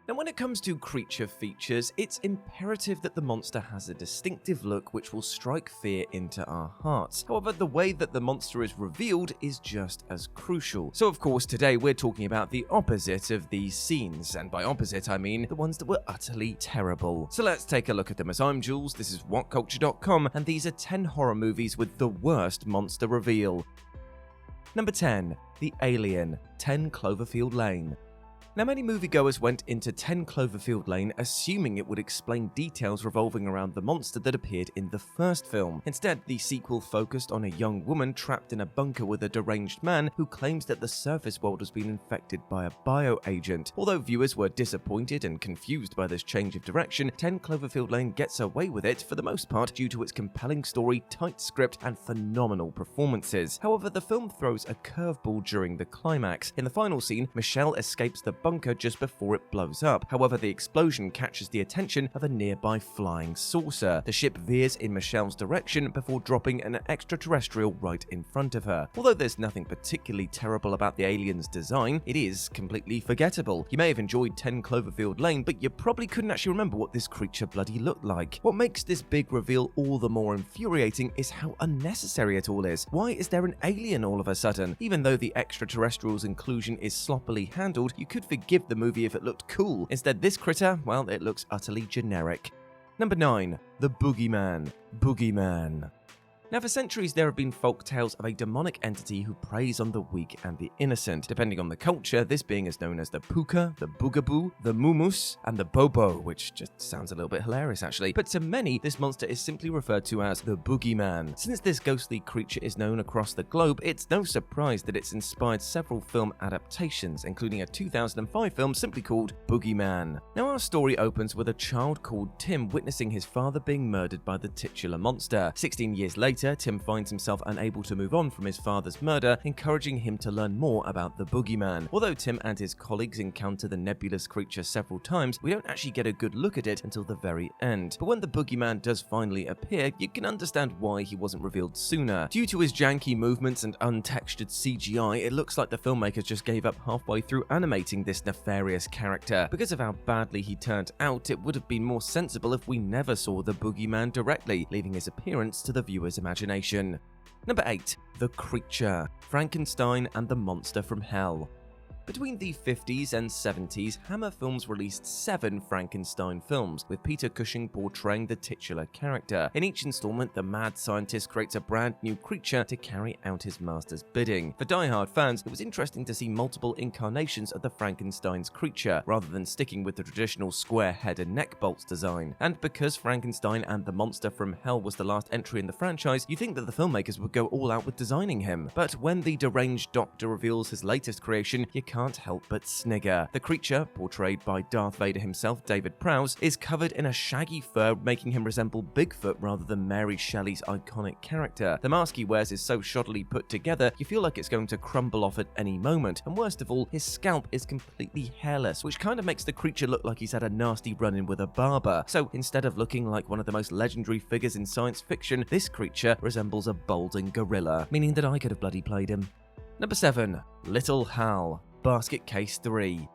Now, when it comes to creature features, it's imperative that the monster has a distinctive look which will strike fear into our hearts. However, the way that the monster is revealed is just as crucial. So of course, today we're talking about the opposite of these scenes, and by opposite I mean the ones that were utterly terrible. So let's take a look at them. As I'm Jules, this is WhatCulture.com, and these are 10 horror movies with the worst monster reveal. Number 10. The Alien, 10 Cloverfield Lane. Now, many moviegoers went into 10 Cloverfield Lane assuming it would explain details revolving around the monster that appeared in the first film. Instead, the sequel focused on a young woman trapped in a bunker with a deranged man who claims that the surface world has been infected by a bioagent. Although viewers were disappointed and confused by this change of direction, 10 Cloverfield Lane gets away with it for the most part due to its compelling story, tight script, and phenomenal performances. However, the film throws a curveball during the climax. In the final scene, Michelle escapes the bunker just before it blows up. However, the explosion catches the attention of a nearby flying saucer. The ship veers in Michelle's direction before dropping an extraterrestrial right in front of her. Although there's nothing particularly terrible about the alien's design, it is completely forgettable. You may have enjoyed 10 Cloverfield Lane, but you probably couldn't actually remember what this creature bloody looked like. What makes this big reveal all the more infuriating is how unnecessary it all is. Why is there an alien all of a sudden? Even though the extraterrestrial's inclusion is sloppily handled, you could forgive the movie if it looked cool. Instead, this critter, well, it looks utterly generic. Number 9. The Boogeyman, Boogeyman. Now, for centuries, there have been folk tales of a demonic entity who preys on the weak and the innocent. Depending on the culture, this being is known as the Puka, the Boogaboo, the Mumus, and the Bobo, which just sounds a little bit hilarious actually. But to many, this monster is simply referred to as the Boogeyman. Since this ghostly creature is known across the globe, it's no surprise that it's inspired several film adaptations, including a 2005 film simply called Boogeyman. Now, our story opens with a child called Tim witnessing his father being murdered by the titular monster. 16 years later, Tim finds himself unable to move on from his father's murder, encouraging him to learn more about the Boogeyman. Although Tim and his colleagues encounter the nebulous creature several times, we don't actually get a good look at it until the very end. But when the Boogeyman does finally appear, you can understand why he wasn't revealed sooner. Due to his janky movements and untextured CGI, it looks like the filmmakers just gave up halfway through animating this nefarious character. Because of how badly he turned out, it would have been more sensible if we never saw the Boogeyman directly, leaving his appearance to the viewer's imagination. Number 8. The Creature, Frankenstein and the Monster from Hell. Between the 50s and 70s, Hammer Films released 7 Frankenstein films, with Peter Cushing portraying the titular character. In each installment, the mad scientist creates a brand new creature to carry out his master's bidding. For die-hard fans, it was interesting to see multiple incarnations of the Frankenstein's creature, rather than sticking with the traditional square head and neck bolts design. And because Frankenstein and the Monster from Hell was the last entry in the franchise, you think that the filmmakers would go all out with designing him. But when the deranged doctor reveals his latest creation, you can't help but snigger. The creature, portrayed by Darth Vader himself, David Prowse, is covered in a shaggy fur, making him resemble Bigfoot rather than Mary Shelley's iconic character. The mask he wears is so shoddily put together, you feel like it's going to crumble off at any moment. And worst of all, his scalp is completely hairless, which kind of makes the creature look like he's had a nasty run-in with a barber. So instead of looking like one of the most legendary figures in science fiction, this creature resembles a balding gorilla, meaning that I could have bloody played him. Number 7. Little Hal, Basket Case 3.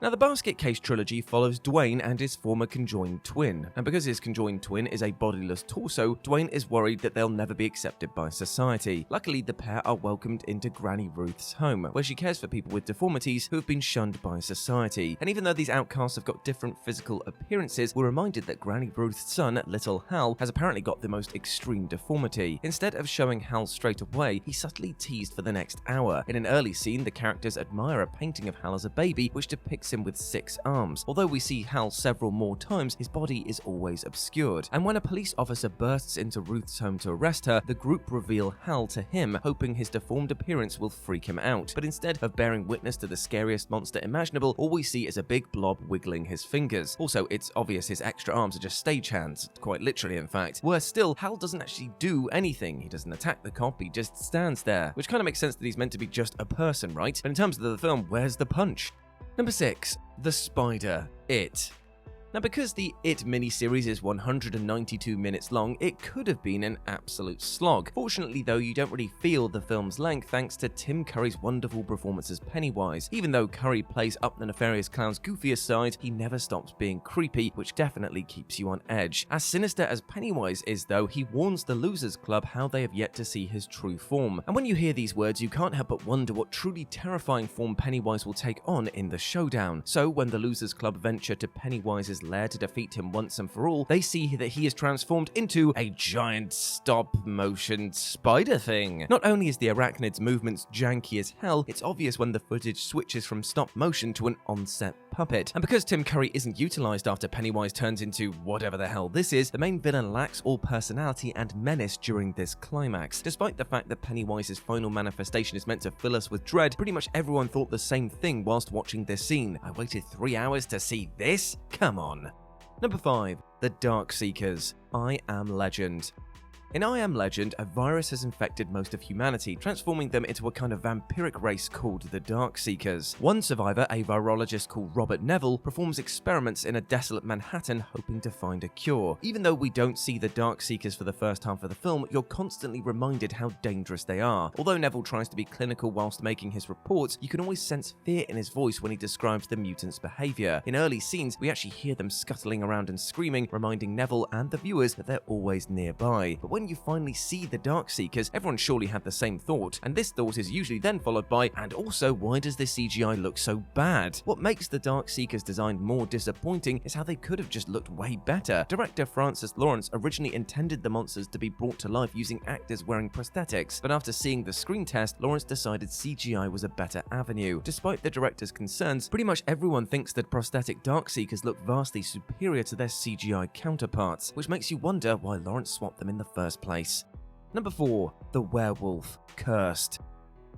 Now, the Basket Case trilogy follows Dwayne and his former conjoined twin, and because his conjoined twin is a bodiless torso, Dwayne is worried that they'll never be accepted by society. Luckily, the pair are welcomed into Granny Ruth's home, where she cares for people with deformities who have been shunned by society. And even though these outcasts have got different physical appearances, we're reminded that Granny Ruth's son, Little Hal, has apparently got the most extreme deformity. Instead of showing Hal straight away, he's subtly teased for the next hour. In an early scene, the characters admire a painting of Hal as a baby, which depicts him with 6 arms. Although we see Hal several more times, his body is always obscured. And when a police officer bursts into Ruth's home to arrest her, the group reveal Hal to him, hoping his deformed appearance will freak him out. But instead of bearing witness to the scariest monster imaginable, all we see is a big blob wiggling his fingers. Also, it's obvious his extra arms are just stagehands, quite literally in fact. Worse still, Hal doesn't actually do anything. He doesn't attack the cop, he just stands there. Which kind of makes sense that he's meant to be just a person, right? But in terms of the film, where's the punch? Number 6. The Spider, It. Now, because the It miniseries is 192 minutes long, it could have been an absolute slog. Fortunately though, you don't really feel the film's length thanks to Tim Curry's wonderful performance as Pennywise. Even though Curry plays up the nefarious clown's goofiest side, he never stops being creepy, which definitely keeps you on edge. As sinister as Pennywise is though, he warns the Losers Club how they have yet to see his true form. And when you hear these words, you can't help but wonder what truly terrifying form Pennywise will take on in the showdown. So when the Losers Club venture to Pennywise's lair to defeat him once and for all, they see that he is transformed into a giant stop-motion spider thing. Not only is the arachnid's movements janky as hell, it's obvious when the footage switches from stop motion to an on-set puppet. And because Tim Curry isn't utilized after Pennywise turns into whatever the hell this is, the main villain lacks all personality and menace during this climax. Despite the fact that Pennywise's final manifestation is meant to fill us with dread, pretty much everyone thought the same thing whilst watching this scene. I waited 3 hours to see this? Come on. Number 5. The Darkseekers. I Am Legend. In I Am Legend, a virus has infected most of humanity, transforming them into a kind of vampiric race called the Darkseekers. One survivor, a virologist called Robert Neville, performs experiments in a desolate Manhattan hoping to find a cure. Even though we don't see the Darkseekers for the first half of the film, you're constantly reminded how dangerous they are. Although Neville tries to be clinical whilst making his reports, you can always sense fear in his voice when he describes the mutants' behavior. In early scenes, we actually hear them scuttling around and screaming, reminding Neville and the viewers that they're always nearby. But when you finally see the Darkseekers, everyone surely had the same thought, and this thought is usually then followed by, and also, why does this CGI look so bad? What makes the Darkseekers design more disappointing is how they could have just looked way better. Director Francis Lawrence originally intended the monsters to be brought to life using actors wearing prosthetics, but after seeing the screen test, Lawrence decided CGI was a better avenue. Despite the director's concerns, pretty much everyone thinks that prosthetic Darkseekers look vastly superior to their CGI counterparts, which makes you wonder why Lawrence swapped them in the first place. Number 4. The Werewolf. Cursed.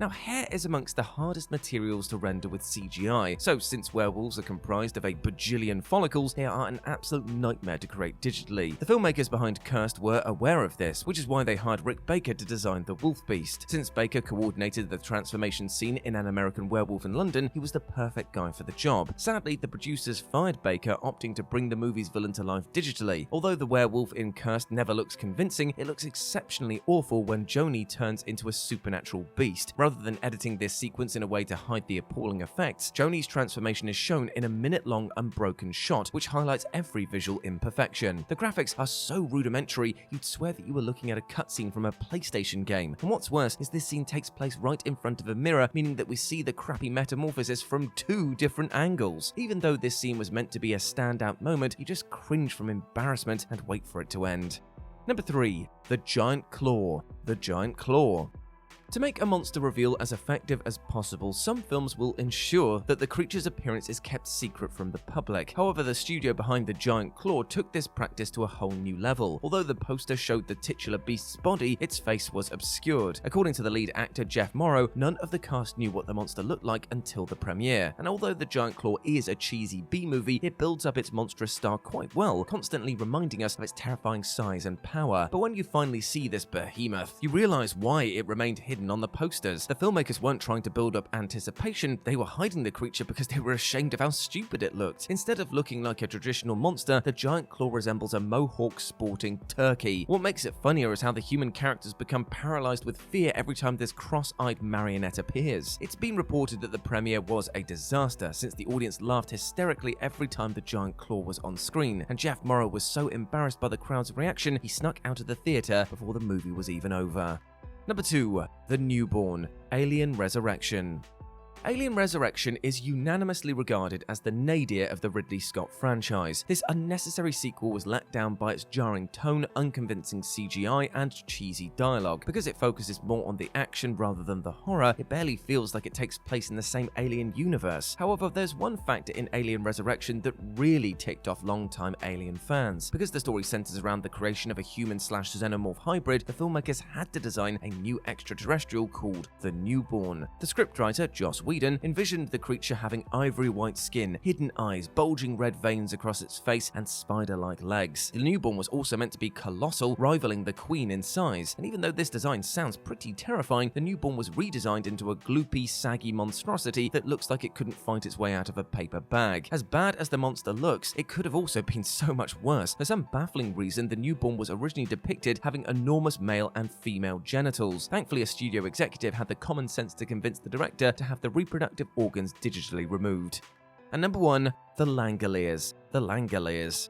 Now, hair is amongst the hardest materials to render with CGI, so since werewolves are comprised of a bajillion follicles, they are an absolute nightmare to create digitally. The filmmakers behind Cursed were aware of this, which is why they hired Rick Baker to design the wolf beast. Since Baker coordinated the transformation scene in An American Werewolf in London, he was the perfect guy for the job. Sadly, the producers fired Baker, opting to bring the movie's villain to life digitally. Although the werewolf in Cursed never looks convincing, it looks exceptionally awful when Joni turns into a supernatural beast. Rather than editing this sequence in a way to hide the appalling effects, Joni's transformation is shown in a minute-long unbroken shot, which highlights every visual imperfection. The graphics are so rudimentary, you'd swear that you were looking at a cutscene from a PlayStation game. And what's worse is this scene takes place right in front of a mirror, meaning that we see the crappy metamorphosis from 2 different angles. Even though this scene was meant to be a standout moment, you just cringe from embarrassment and wait for it to end. Number 3. The Giant Claw. The Giant Claw. To make a monster reveal as effective as possible, some films will ensure that the creature's appearance is kept secret from the public. However, the studio behind the Giant Claw took this practice to a whole new level. Although the poster showed the titular beast's body, its face was obscured. According to the lead actor Jeff Morrow, none of the cast knew what the monster looked like until the premiere. And although the Giant Claw is a cheesy B-movie, it builds up its monstrous star quite well, constantly reminding us of its terrifying size and power. But when you finally see this behemoth, you realize why it remained hidden on the posters. The filmmakers weren't trying to build up anticipation, they were hiding the creature because they were ashamed of how stupid it looked. Instead of looking like a traditional monster, the Giant Claw resembles a mohawk sporting turkey. What makes it funnier is how the human characters become paralyzed with fear every time this cross-eyed marionette appears. It's been reported that the premiere was a disaster, since the audience laughed hysterically every time the Giant Claw was on screen, and Jeff Morrow was so embarrassed by the crowd's reaction, he snuck out of the theater before the movie was even over. Number 2. The Newborn. Alien Resurrection. Alien Resurrection is unanimously regarded as the nadir of the Ridley Scott franchise. This unnecessary sequel was let down by its jarring tone, unconvincing CGI, and cheesy dialogue. Because it focuses more on the action rather than the horror, it barely feels like it takes place in the same Alien universe. However, there's one factor in Alien Resurrection that really ticked off longtime Alien fans. Because the story centers around the creation of a human/xenomorph hybrid, the filmmakers had to design a new extraterrestrial called the Newborn. The scriptwriter, Joss Whedon, Sweden, envisioned the creature having ivory white skin, hidden eyes, bulging red veins across its face, and spider-like legs. The newborn was also meant to be colossal, rivaling the queen in size, and even though this design sounds pretty terrifying, the newborn was redesigned into a gloopy, saggy monstrosity that looks like it couldn't fight its way out of a paper bag. As bad as the monster looks, it could have also been so much worse. For some baffling reason, the newborn was originally depicted having enormous male and female genitals. Thankfully, a studio executive had the common sense to convince the director to have the reproductive organs digitally removed. And number 1, the Langoliers. The Langoliers.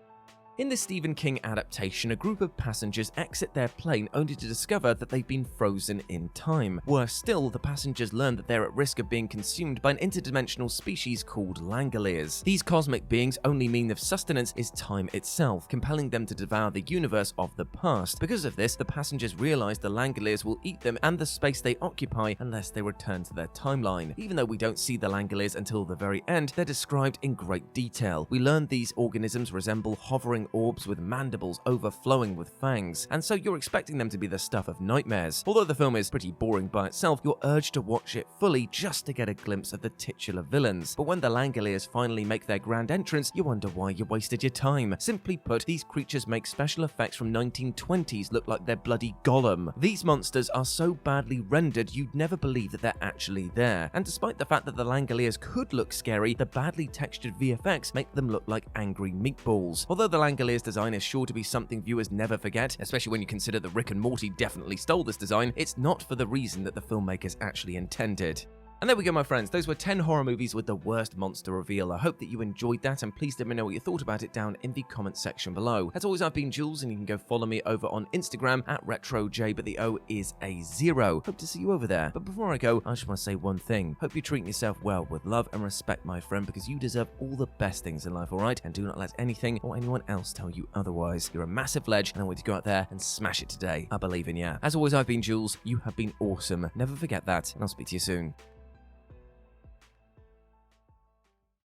In the Stephen King adaptation, a group of passengers exit their plane only to discover that they've been frozen in time. Worse still, the passengers learn that they're at risk of being consumed by an interdimensional species called Langoliers. These cosmic beings' only mean of sustenance is time itself, compelling them to devour the universe of the past. Because of this, the passengers realize the Langoliers will eat them and the space they occupy unless they return to their timeline. Even though we don't see the Langoliers until the very end, they're described in great detail. We learn these organisms resemble hovering orbs with mandibles overflowing with fangs, and so you're expecting them to be the stuff of nightmares. Although the film is pretty boring by itself, you're urged to watch it fully just to get a glimpse of the titular villains. But when the Langoliers finally make their grand entrance, you wonder why you wasted your time. Simply put, these creatures make special effects from 1920s look like they're bloody Gollum. These monsters are so badly rendered you'd never believe that they're actually there. And despite the fact that the Langoliers could look scary, the badly textured VFX make them look like angry meatballs. Although the Langoliers design is sure to be something viewers never forget, especially when you consider that Rick and Morty definitely stole this design, it's not for the reason that the filmmakers actually intended. And there we go, my friends. Those were 10 horror movies with the worst monster reveal. I hope that you enjoyed that, and please let me know what you thought about it down in the comment section below. As always, I've been Jules, and you can go follow me over on Instagram at RetroJ, but the O is a 0. Hope to see you over there. But before I go, I just want to say one thing. Hope you're treating yourself well with love and respect, my friend, because you deserve all the best things in life, alright? And do not let anything or anyone else tell you otherwise. You're a massive ledge, and I want you to go out there and smash it today. I believe in ya. As always, I've been Jules. You have been awesome. Never forget that, and I'll speak to you soon.